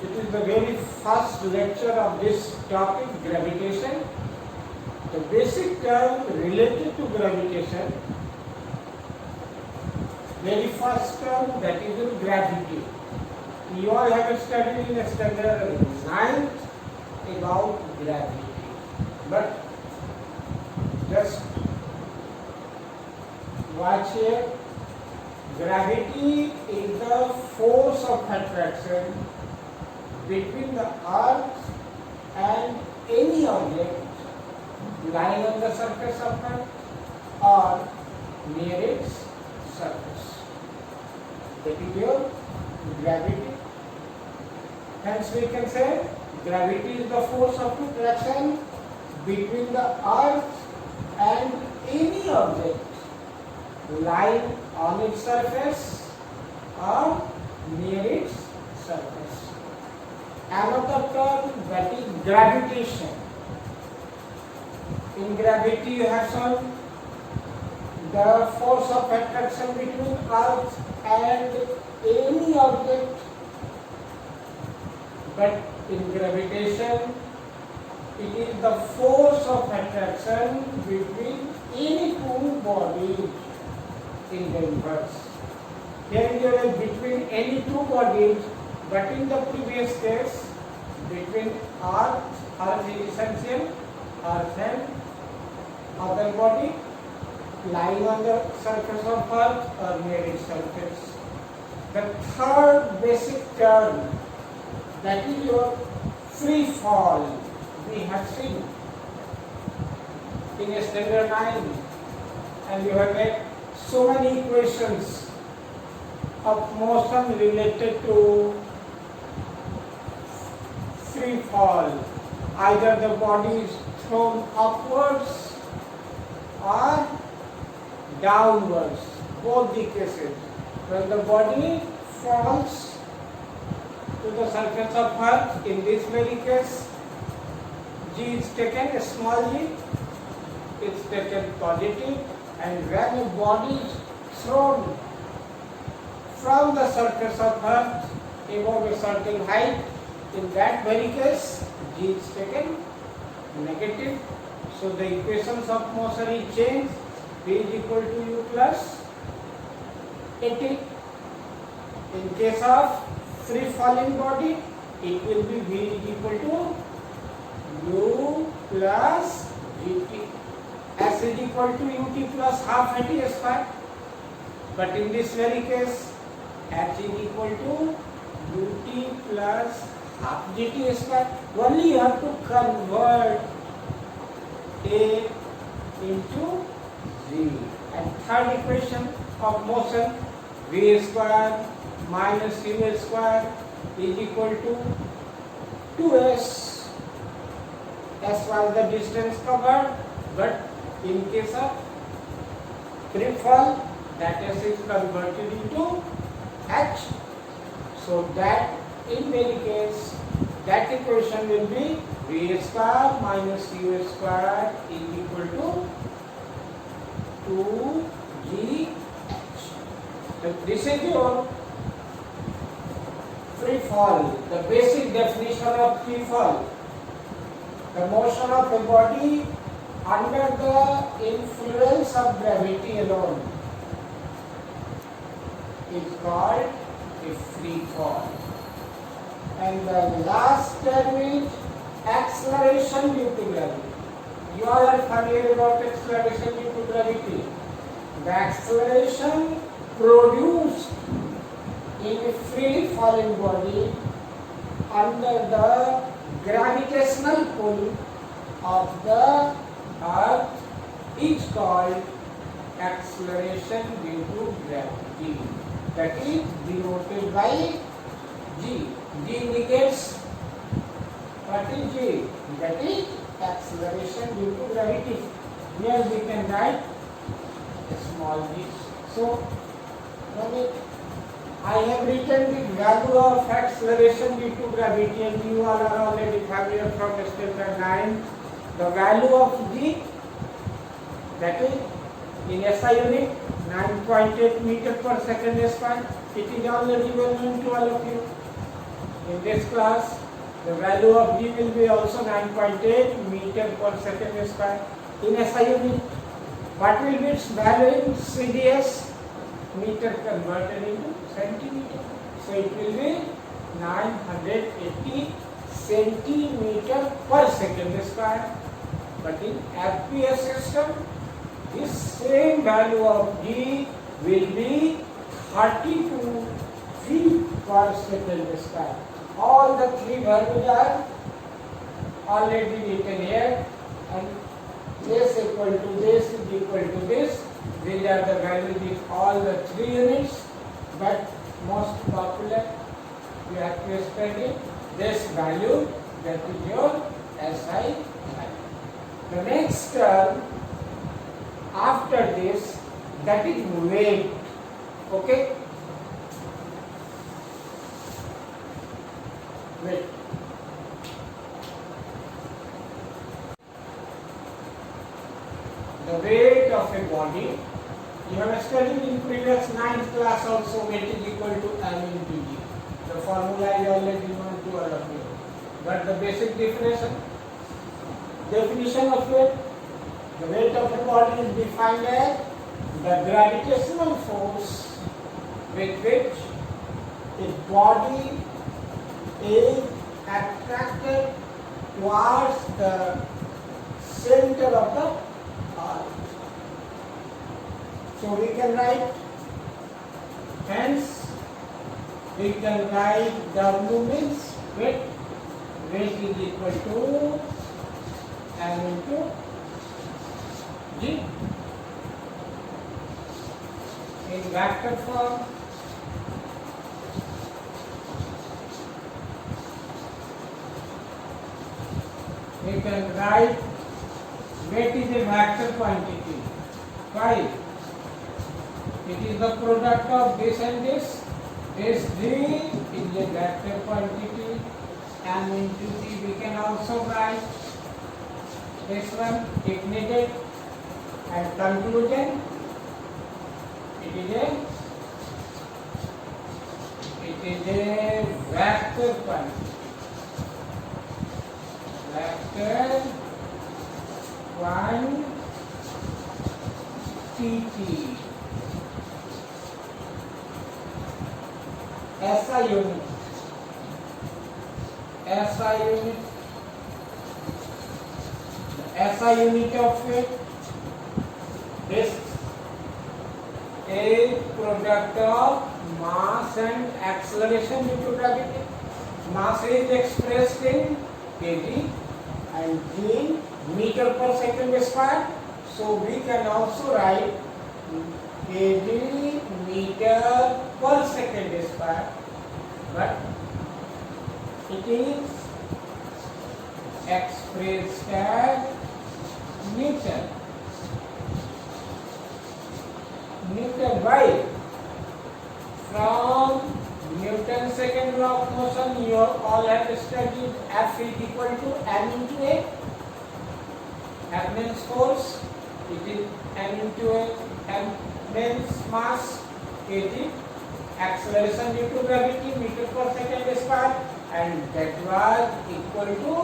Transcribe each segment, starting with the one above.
It is the very first lecture of this topic, gravitation. The basic term related to gravitation, very first term, that is in gravity. You all have studied in standard 9 about gravity. But just watch here. Gravity is the force of attraction between the earth and any object lying on the surface of earth or near its surface. That is your gravity. Hence we can say gravity is the force of attraction between the earth and any object lying on its surface or near its surface. Another term, that is gravitation. In gravity you have shown the force of attraction between earth and any object, but in gravitation it is the force of attraction between any two bodies in the universe. Here you are between any two bodies, but in the previous case between earth is essential, earth and other body lying on the surface of earth or near its surface. The third basic term, that is your free fall. We have seen in standard 9, and you have made so many equations of motion related to free fall. Either the body is thrown upwards or downwards, both the cases. When the body falls to the surface of earth, in this very case, G is taken, a small g, it's taken positive, and when a body is thrown from the surface of earth above a certain height, in that very case, G is taken negative. So the equations of motion is changed. V is equal to U plus AT. In case of free falling body, it will be V is equal to U plus Vt. S is equal to Ut plus half At square. But in this very case, H is equal to Ut plus half Gt square. Only you have to convert A into G. And third equation of motion, V square minus U square is equal to 2S. S was the distance covered, but in case of free fall, that S is converted into H. So that in any case, that equation will be V square minus U square is equal to 2GH. So this is your free fall, the basic definition of free fall. The motion of a body under the influence of gravity alone is called a free fall. And the last term is acceleration due to gravity. You all are familiar about acceleration due to gravity. The acceleration produced in a free falling body under the gravitational pull of the earth is called acceleration due to gravity. That is denoted by G. G indicates what is G? That is acceleration due to gravity. Here we can write a small g. So, I have written the value of acceleration due to gravity, and you all are already familiar from standard 9. The value of G, that is in SI unit, 9.8 meter per second square. It is already well known to all of you. In this class, the value of G will be also 9.8 meter per second square in SI unit. What will be its value in CDS? Meter converted into centimeter. So it will be 980 centimeter per second square. But in FPS system, this same value of G will be 32 feet per second square. All the three values are already written here, and this equal to this is equal to this. These are the values in all the three units, but most popular you have to study this value, that is your SI value. The next term after this, that is weight. Okay? Weight. The weight of a body, you have studied in previous 9th class also, weight is equal to m into g. The formula is already known to all of you. But the basic definition of weight, the weight of a body is defined as the gravitational force with which a body is attracted towards the center of the earth. So we can write, hence we can write W means weight. Weight is equal to m into g. In vector form, we can write weight is a vector quantity. Why? It is the product of this and this. This G is a vector quantity. M into G we can also write this one if needed. And conclusion, it is a vector quantity. Vector quantity. SI unit. SI unit. SI unit of weight. This is product of mass and acceleration due to gravity. Mass is expressed in kg and g in meter per second square. So we can also write kg meter per second square, but it is expressed as Newton. Newton, why? From Newton's second law of motion, you all have studied F is equal to m into a. F means force, it is m into a. M means mass, kg. Acceleration due to gravity, meter per second square, and that was equal to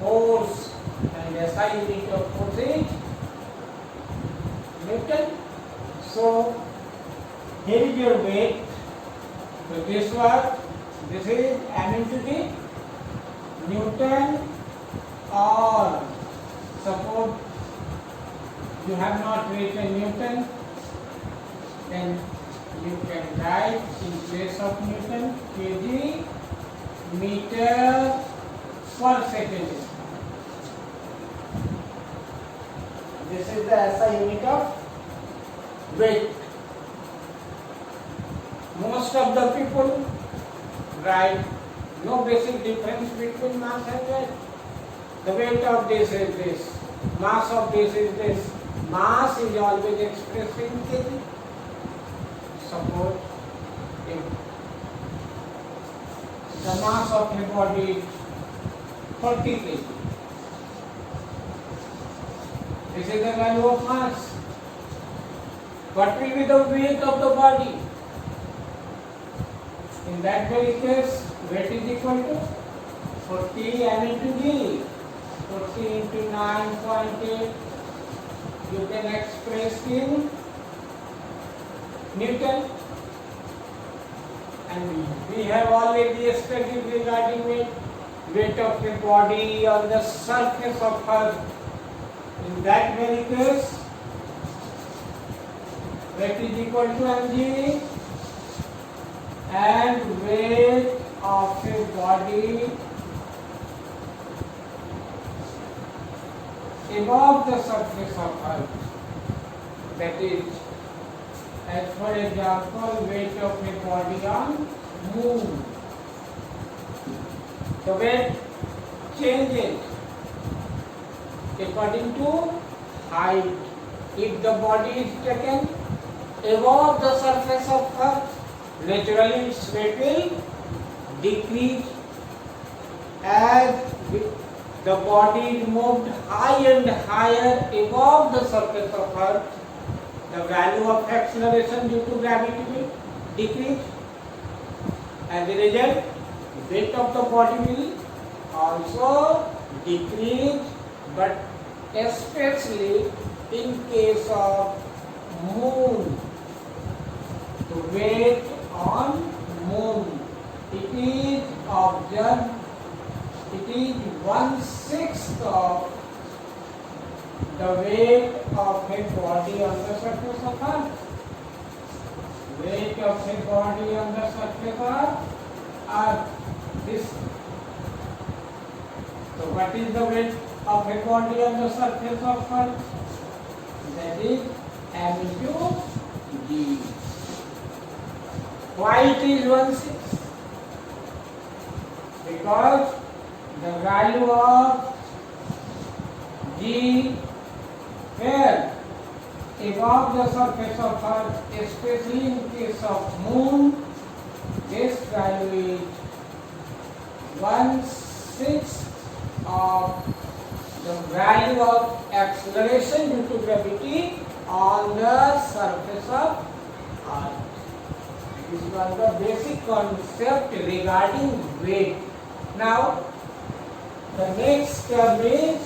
force. And SI unit of force is Newton. So here is your weight. So this is m into d. Newton, or suppose you have not written Newton, then you can write in place of Newton kg meter per second. This is the SI unit of weight. Most of the people write no basic difference between mass and weight. The weight of this is this, mass of this is this. Mass is always expressed in kg. Suppose if the mass of a body is 40 kg, this is the value of mass. What will be the weight of the body? In that very case, weight is equal to 40 m into g. 40 into 9.8, you can express in Newton. And we have already studied regarding weight of a body on the surface of Earth. In that very case, weight is equal to mg, and weight of a body above the surface of Earth, that is, as for example, weight of a body on Moon. The weight changes according to height. If the body is taken above the surface of Earth, naturally its weight will decrease. As the body is moved high and higher above the surface of Earth, the value of acceleration due to gravity will decrease. As a result, weight of the body will also decrease, but especially in case of Moon, the weight on Moon, it is observed, it is 1/6 of the weight of a body on the surface of Earth. Weight of a body on the surface of Earth. This. So, what is the weight of a body on the surface of Earth? That is m into g. Why it is 1/6? Because the value of g here above the surface of Earth, especially in case of Moon, this value is 1/6 of the value of acceleration due to gravity on the surface of Earth. This was the basic concept regarding weight. Now, the next term is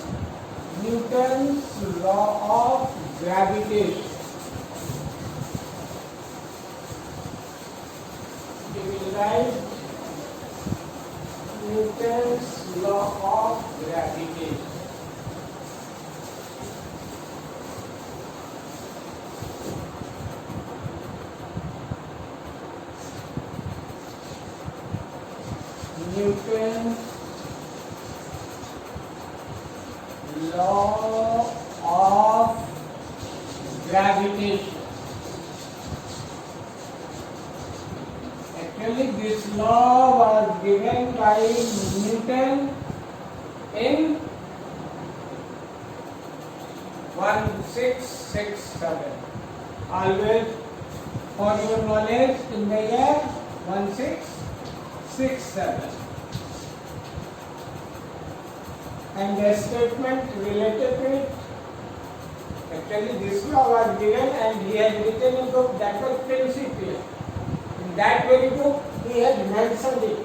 Newton's law of gravitation. We will write Newton's law of gravitation. Newton's law of gravitation. Actually, this law was given by Newton in 1667. Always for your knowledge, in the year 1667. And the statement related to it, actually this law was given and he has written a book that was Principia. In that very book he has mentioned it.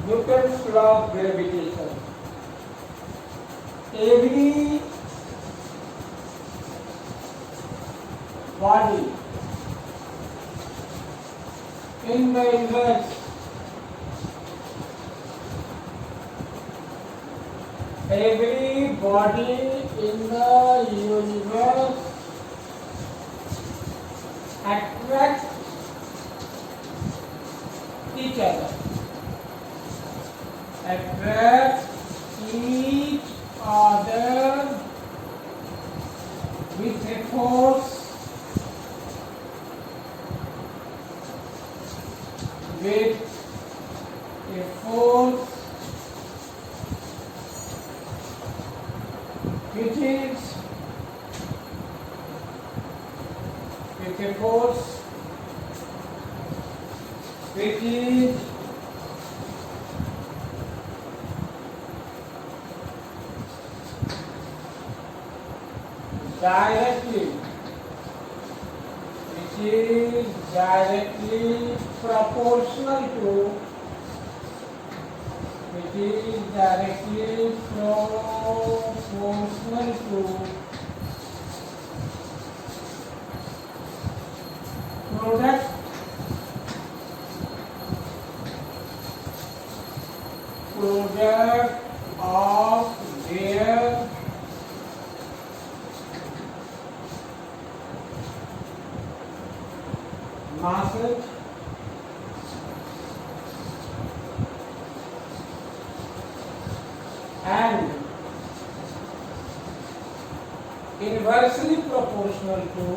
Newton's law of gravitation. Every body in the universe, every body in the universe attracts each other, attract each other with a force, which is with a force which is directly is directly proportional to product of their masses and inversely proportional to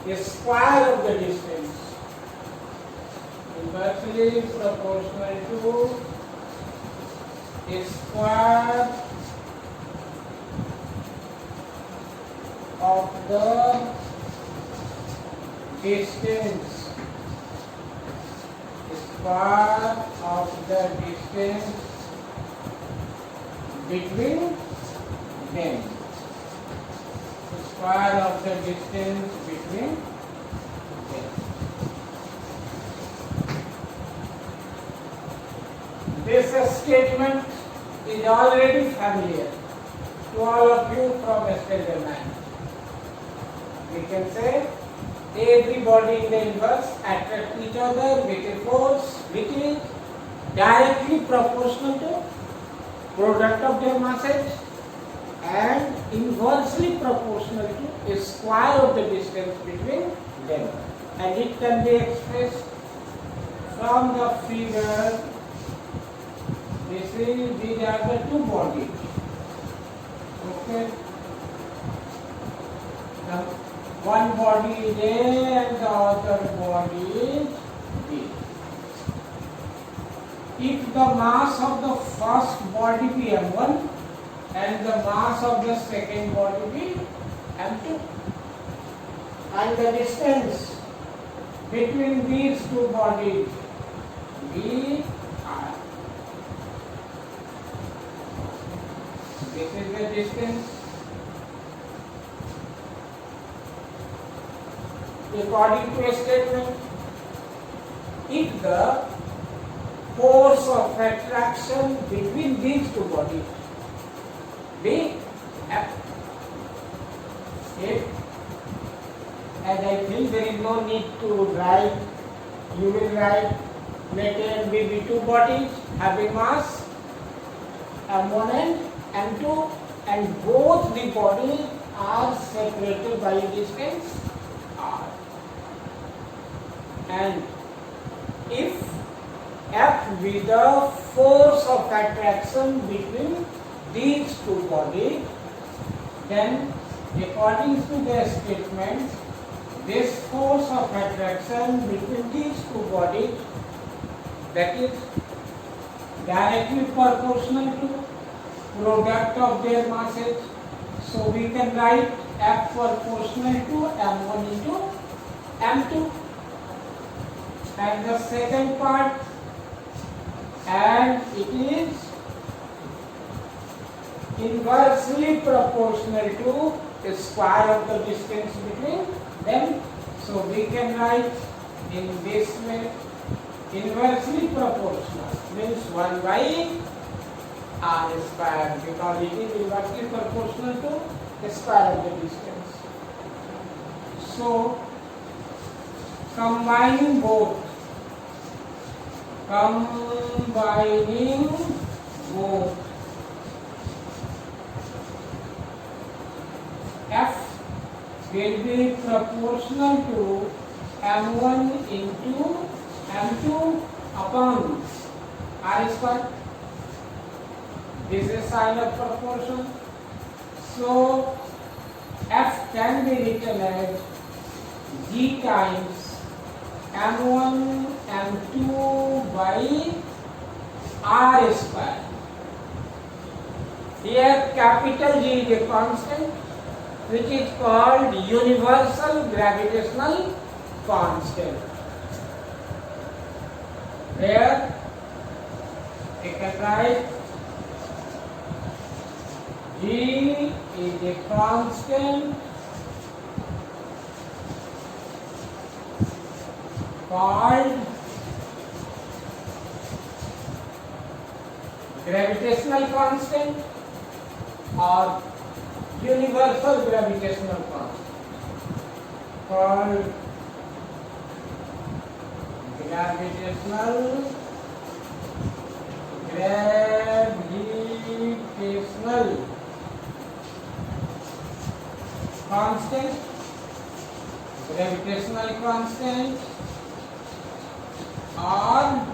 the square of the distance. Inversely proportional to a square of the distance. Square of the distance between them. Square of the distance between them. This statement is already familiar to all of you from yesterday night. We can say every body in the inverse attract each other with a force which is directly proportional to product of their masses and inversely proportional to a square of the distance between them, and it can be expressed from the figure. These are the two bodies. Okay. Now, one body is A and the other body is B. If the mass of the first body be M1 and the mass of the second body be M2, and the distance between these two bodies be R. This is the distance. According to a statement, if the force of attraction between these two bodies be F, if, as I think there is no need to write, you will write, let M be two bodies having mass M1 and M2, and both the bodies are separated by a distance R. And if F be the force of attraction between these two bodies, then according to the statement, this force of attraction between these two bodies, that is directly proportional to product of their masses. So we can write F proportional to M1 into M2. And the second part, and it is inversely proportional to the square of the distance between them. So we can write in this way, inversely proportional means 1 by R square, because it is inversely proportional to the square of the distance. So combining both, F will be proportional to M1 into M2 upon R square. This is sign of proportion. So F can be written as G times M1 M2 by R square. Here capital G is a constant which is called universal gravitational constant. Here you can write G is a constant called gravitational constant or universal gravitational constant, called gravitational constant, gravitational constant or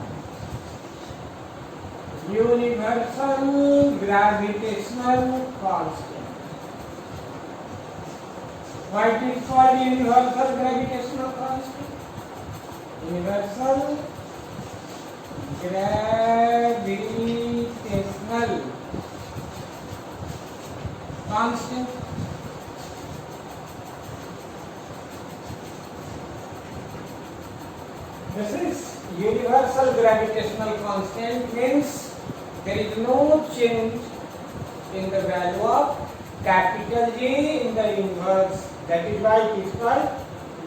universal gravitational constant. What is called universal gravitational constant? Universal gravitational constant this is universal gravitational constant means there is no change in the value of capital G in the universe. That is why it is called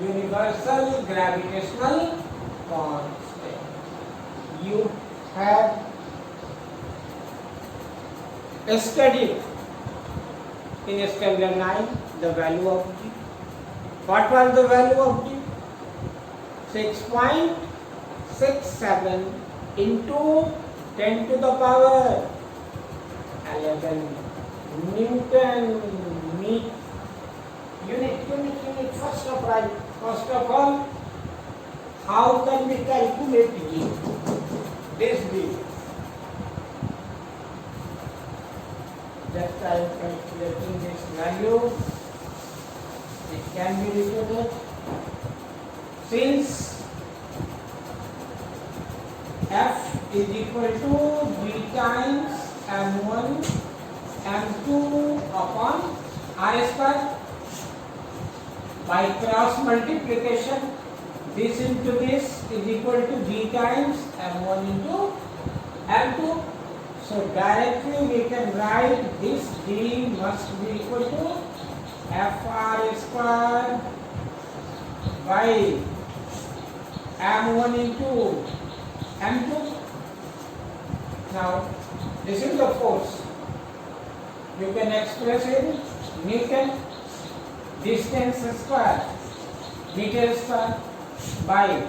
universal gravitational constant. You have studied in standard 9 the value of G. What was the value of G? 6.67 into 10 to the power 11 Newton unit. First of all, how can we calculate G? This B. Just I am calculating this value. It can be written since F is equal to G times M1 M2 upon R square by cross multiplication, this into this is equal to G times M1 into M2. So directly we can write this G must be equal to Fr square by M1 into M2. Now this is the force. You can express in Newton, distance square, meter square by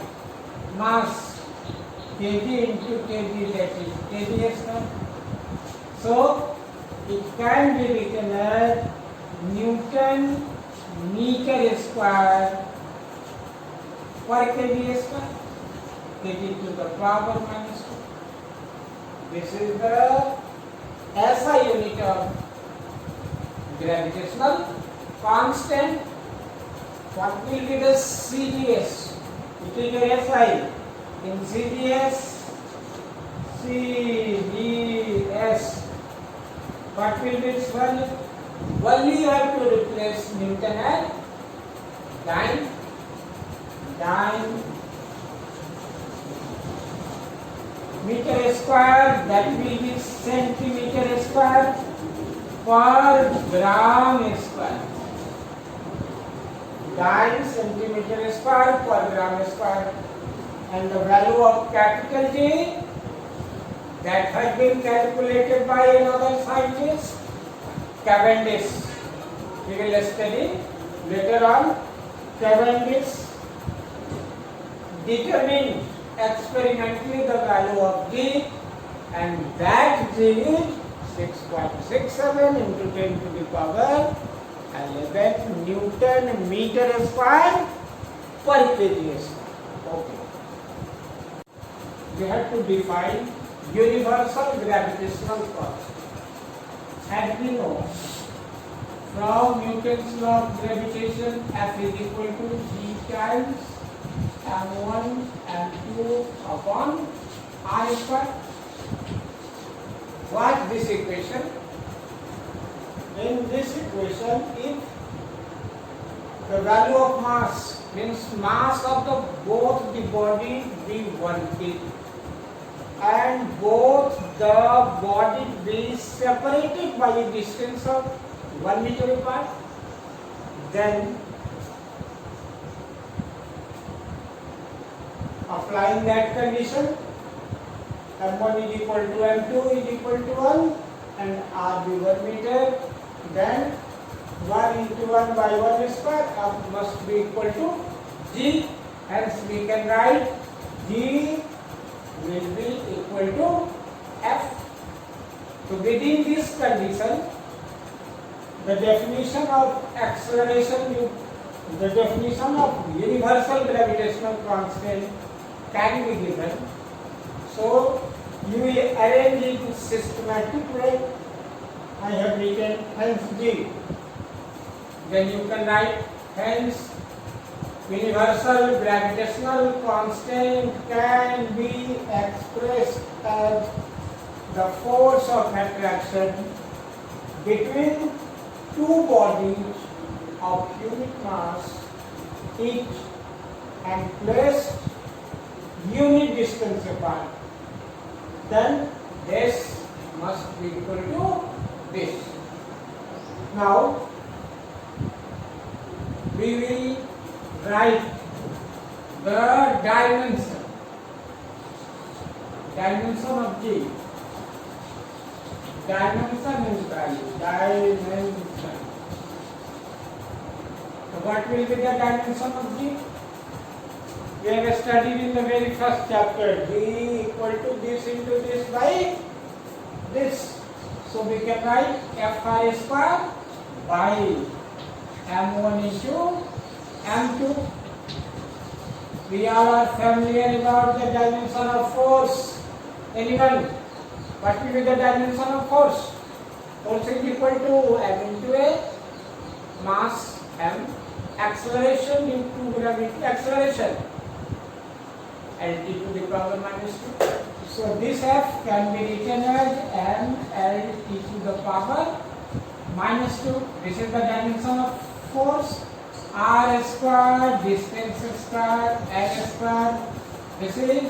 mass kg into kg, that is kg square. So it can be written as Newton meter square per kg square, kg to the power minus 2. This is the SI unit of gravitational constant. What will be the CDS? It will be SI. In CDS, what will be its value? Only you have to replace Newton and dyne meter square, that will be centimeter square per gram square. Dyne centimeter square per gram square. And the value of capital G that has been calculated by another scientist, Cavendish. We will study later on. Cavendish determined experimentally the value of G, and that G is 6.67 into 10 to the power 11 Newton meter square per kg square. Okay. We have to define universal gravitational constant. As we know, from Newton's law of gravitation, F is equal to G times M1 M2 upon R square. What this equation? In this equation, if the value of mass means mass of the both the body be 1 kg and both the body be separated by a distance of 1 meter apart. Then applying that condition, m1 is equal to m2 is equal to 1 and r be 1 meter, then 1 into 1 by 1 square must be equal to g, hence we can write g will be equal to f. So within this condition, the definition of acceleration, the definition of universal gravitational constant can be given. So you will arrange it in systematic way. I have written hence g. Then you can write hence universal gravitational constant can be expressed as the force of attraction between two bodies of unit mass each and placed unit distance apart. Then this must be equal to this. Now we will write the dimension of G. Dimension is value. Dimension. So what will be the dimension of G? We have studied in the very first chapter. G equal to this into this by this. So we can write Fi square by m1 into m2. We all are familiar about the dimension of force. Anyone? What will be the dimension of force? Force is equal to m into a mass m, acceleration into gravity acceleration, lt to the power minus 2. So this f can be written as m lt to the power minus 2. This is the dimension of force. R square, distance square, L square. This is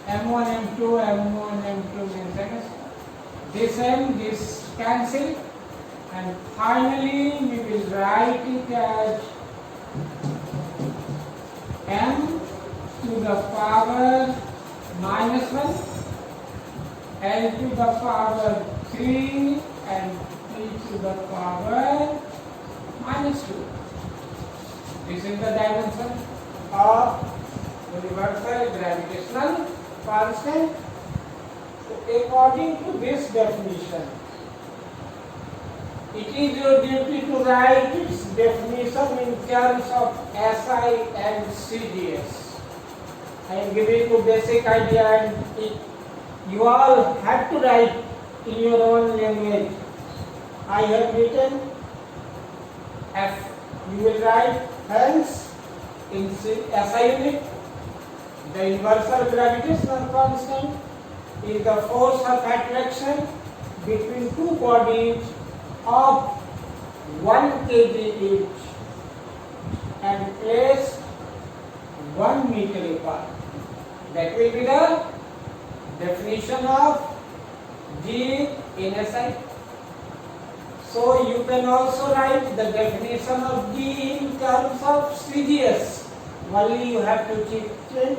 m1, m2, m1, m2 means ms. This m, this cancel, and finally we will write it as m to the power minus 1, L to the power 3, and T to the power minus 2. This is the dimension of universal gravitational constant. So according to this definition, it is your duty to write its definition in terms of SI and CDS. I am giving you basic idea, and you all have to write in your own language. I have written F. You will write hence in SI unit. The universal gravitational constant is the force of attraction between two bodies of 1 kg each and placed 1 meter apart. That will be the definition of G in SI. So you can also write the definition of G in terms of CGS. Only you have to change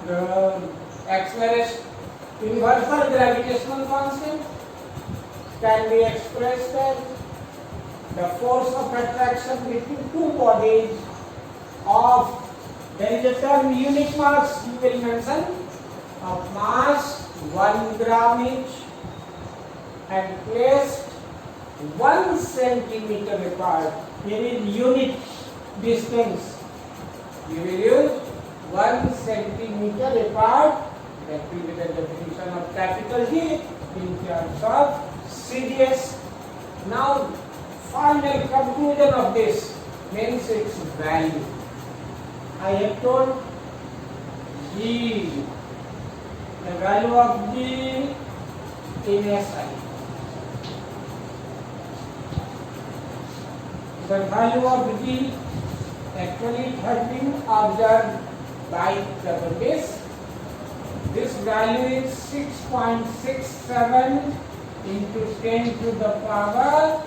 the acceleration. Universal gravitational constant can be expressed as the force of attraction between two bodies of, there is a term unit mass you will mention, of mass 1 gram each and placed 1 centimeter apart. Here is unit distance. You will use 1 centimeter apart. That will be the definition of capital G in terms of CDS. Now, final conclusion of this means its value. I have told G, the value of G in SI. The value of G actually it has been observed by the base. This value is 6.67 into 10 to the power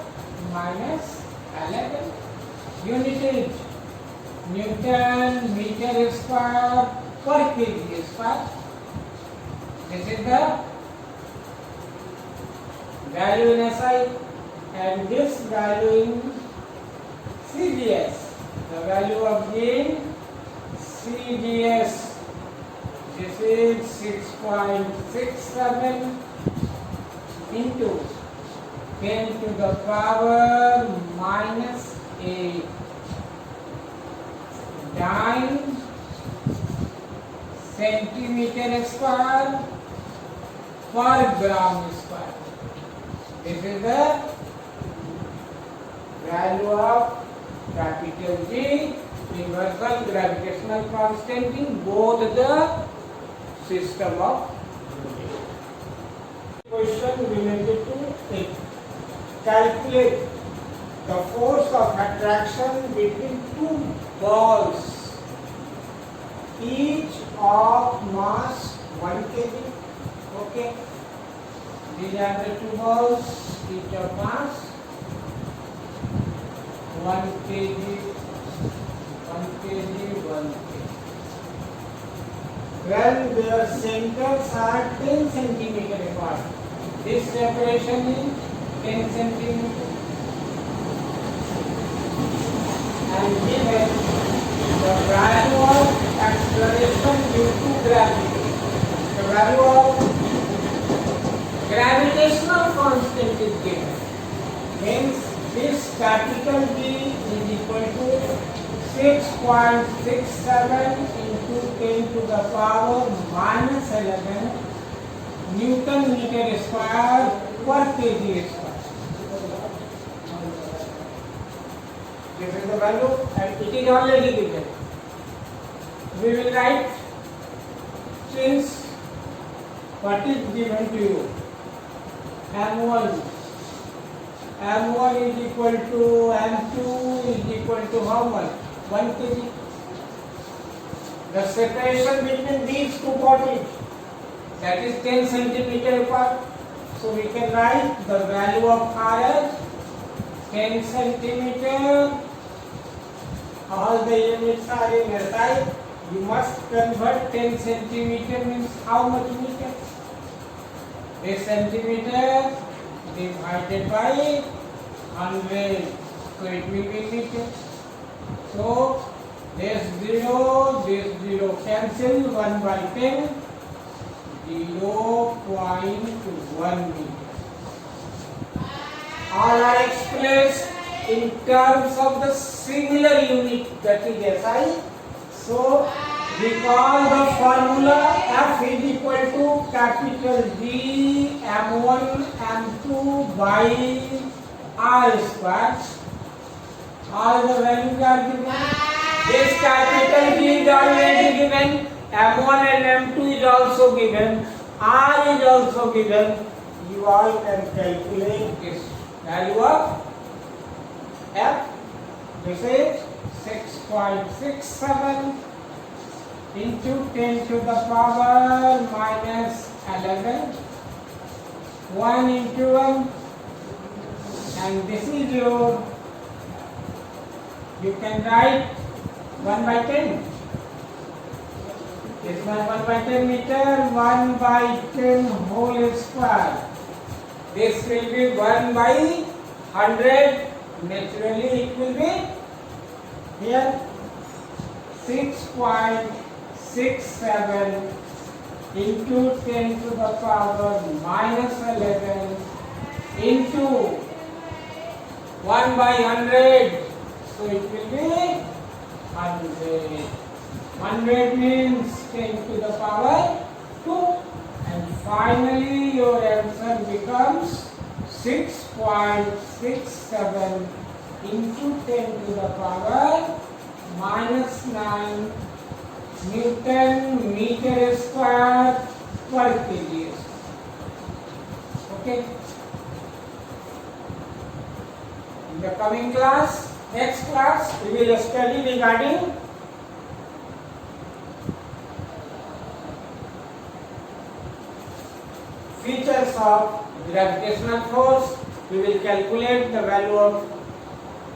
minus 11. Unit Newton meter square per kg square. This is the value in SI and this value in CDS. The value of gain CDS. This is 6.67 into 10 to the power minus 8. 9 centimeter square per gram square. This is the value of capital G, universal gravitational constant in both the system of question related to it. Calculate the force of attraction between two balls, each of mass 1 kg. Okay, these are the two balls, each of mass 1 kg, 1 kg, 1 kg. Well, their centers are 10 centimeter apart. This separation is 10 centimeter. And given the value of acceleration due to gravity, the value of gravitational constant is given. Hence, this capital G is equal to 6.67 into 10 to the power minus 11 Newton meter square per kg square. This is the value and it is already given. We will write, since what is given to you, M1 is equal to M2 is equal to how much? 1 kg. The separation between these two bodies, that is 10 centimeter apart. So we can write the value of R as 10 centimeter. All the units are in SI. You must convert 10 centimeter means how much meter? A centimeter divided by 100. So it will be meter. So this 0 cancel, 1 by 10, 0.1 meter. All are expressed in terms of the similar unit, that is SI. So recall the formula, F is equal to capital G M1 M2 by R square. All the values are given. This capital G is already given. M1 and M2 is also given. R is also given. You all can calculate this value of F. This is 6.67 into 10 to the power minus 11. 1 into 1. And this is your, you can write 1 by 10. This one 1 by 10 meter, 1 by 10 whole square. This will be 1 by 100. Naturally it will be here 6.67 into 10 to the power minus 11 into 1 by 100. So it will be 100. 100 means 10 to the power 2. And finally your answer becomes 6.67 into 10 to the power minus 9 Newton meter square per kg. Okay. In the coming class, Next class we will study regarding features of gravitational force. We will calculate the value of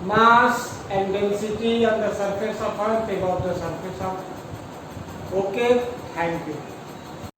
mass and density on the surface of Earth above the surface of. Okay, thank you.